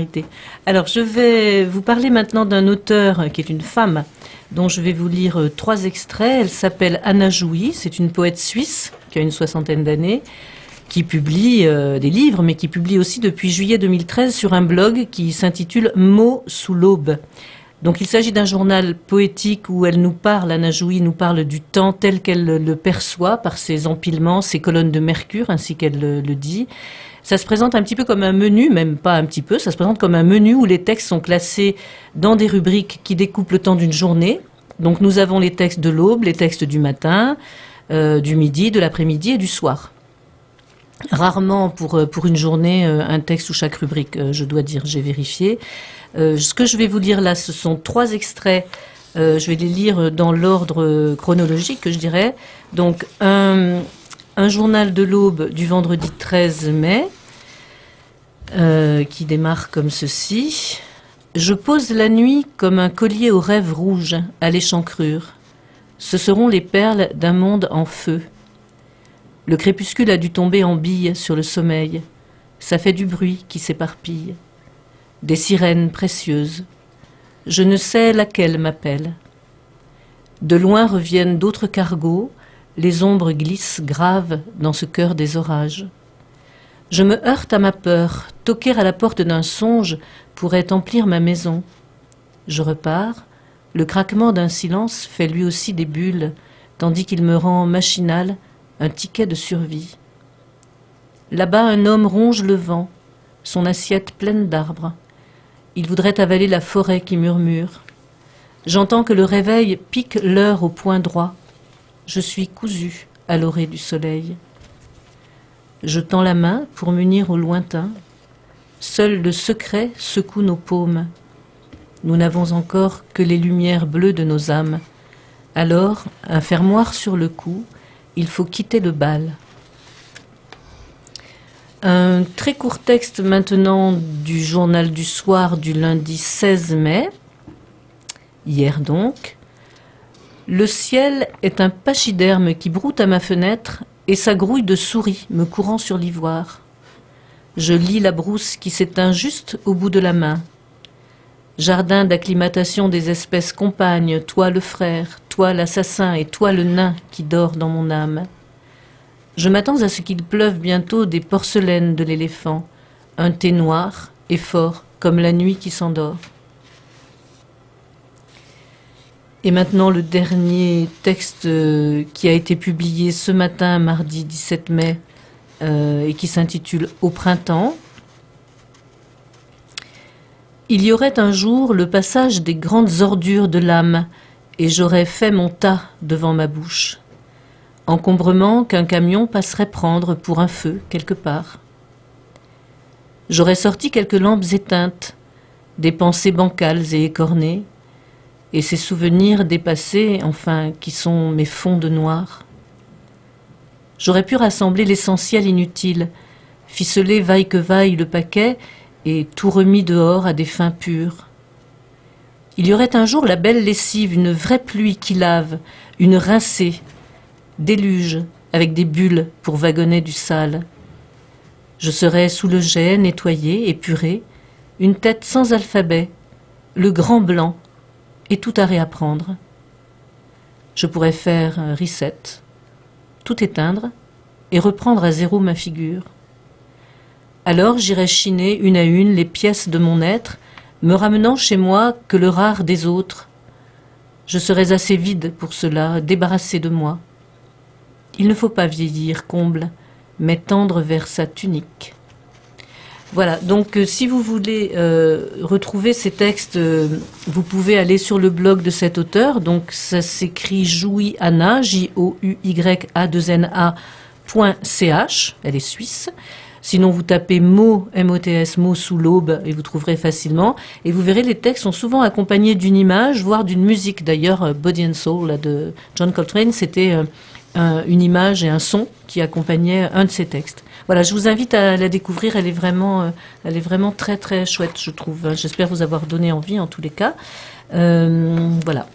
particularité. Alors, je vais vous parler maintenant d'un auteur qui est une femme, dont je vais vous lire 3 extraits. Elle s'appelle Anna Jouy, c'est une poète suisse qui a une 60aine d'années, qui publie des livres, mais qui publie aussi depuis juillet 2013 sur un blog qui s'intitule Mots sous l'aube. Donc il s'agit d'un journal poétique où elle nous parle, Anna Jouy nous parle du temps tel qu'elle le perçoit par ses empilements, ses colonnes de mercure, ainsi qu'elle le dit. Ça se présente un petit peu comme un menu, même pas un petit peu, ça se présente comme un menu où les textes sont classés dans des rubriques qui découpent le temps d'une journée. Donc nous avons les textes de l'aube, les textes du matin, du midi, de l'après-midi et du soir. Rarement pour une journée un texte sous chaque rubrique, je dois dire, j'ai vérifié. Ce que je vais vous lire là, ce sont 3 extraits. Je vais les lire dans l'ordre chronologique, je dirais. Donc un journal de l'aube du vendredi 13 mai, qui démarre comme ceci. Je pose la nuit comme un collier aux rêves rouges à l'échancrure. Ce seront les perles d'un monde en feu. Le crépuscule a dû tomber en bille sur le sommeil. Ça fait du bruit qui s'éparpille. Des sirènes précieuses. Je ne sais laquelle m'appelle. De loin reviennent d'autres cargos. Les ombres glissent graves dans ce cœur des orages. Je me heurte à ma peur. Toquer à la porte d'un songe pourrait emplir ma maison. Je repars. Le craquement d'un silence fait lui aussi des bulles, tandis qu'il me rend machinal un ticket de survie. Là-bas, un homme ronge le vent, son assiette pleine d'arbres. Il voudrait avaler la forêt qui murmure. J'entends que le réveil pique l'heure au point droit. Je suis cousu à l'orée du soleil. Je tends la main pour m'unir au lointain. Seul le secret secoue nos paumes. Nous n'avons encore que les lumières bleues de nos âmes. Alors, un fermoir sur le cou, il faut quitter le bal. Un très court texte maintenant du journal du soir du lundi 16 mai, hier donc. Le ciel est un pachyderme qui broute à ma fenêtre et sa grouille de souris me courant sur l'ivoire. Je lis la brousse qui s'éteint juste au bout de la main. Jardin d'acclimatation des espèces compagnes, toi le frère, toi l'assassin et toi le nain qui dort dans mon âme. Je m'attends à ce qu'il pleuve bientôt des porcelaines de l'éléphant, un thé noir et fort comme la nuit qui s'endort. Et maintenant le dernier texte qui a été publié ce matin, mardi 17 mai, et qui s'intitule « Au printemps ». Il y aurait un jour le passage des grandes ordures de l'âme, et j'aurais fait mon tas devant ma bouche. Encombrement qu'un camion passerait prendre pour un feu quelque part. J'aurais sorti quelques lampes éteintes, des pensées bancales et écornées, et ces souvenirs dépassés, enfin, qui sont mes fonds de noir. J'aurais pu rassembler l'essentiel inutile, ficeler vaille que vaille le paquet, et tout remis dehors à des fins pures. Il y aurait un jour la belle lessive, une vraie pluie qui lave, une rincée, déluge avec des bulles pour wagonner du sale. Je serais sous le jet, nettoyée, épurée, une tête sans alphabet, le grand blanc, et tout à réapprendre. Je pourrais faire un reset, tout éteindre, et reprendre à zéro ma figure. Alors j'irai chiner une à une les pièces de mon être, me ramenant chez moi que le rare des autres. Je serais assez vide pour cela, débarrassée de moi. Il ne faut pas vieillir, comble, mais tendre vers sa tunique. Voilà, donc si vous voulez retrouver ces textes, vous pouvez aller sur le blog de cet auteur. Donc ça s'écrit Jouy Anna, JOUYA2NA.ch, elle est suisse. Sinon, vous tapez mots, M-O-T-S, mots sous l'aube, et vous trouverez facilement. Et vous verrez, les textes sont souvent accompagnés d'une image, voire d'une musique. D'ailleurs, Body and Soul là, de John Coltrane, c'était une image et un son qui accompagnaient un de ses textes. Voilà, je vous invite à la découvrir. Elle est vraiment très très chouette, je trouve. J'espère vous avoir donné envie en tous les cas. Voilà.